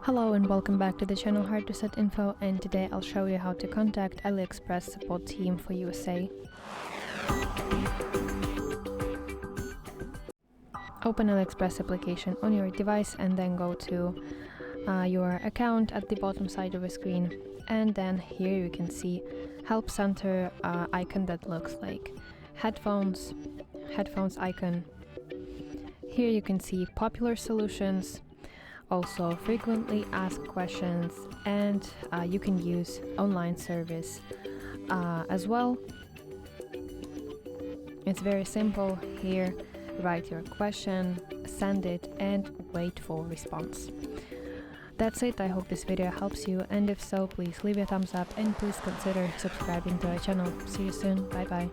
Hello and welcome back to the channel HardReset.Info, and today I'll show you how to contact AliExpress support team for USA. Open AliExpress application on your device and then go to your account at the bottom side of the screen, and then here you can see help center icon that looks like headphones icon. Here you can see popular solutions, also frequently asked questions, and you can use online service as well. It's very simple. Here, write your question, send it, and wait for response. That's it. I hope this video helps you, and if so, please leave a thumbs up and please consider subscribing to our channel. See you soon. Bye bye.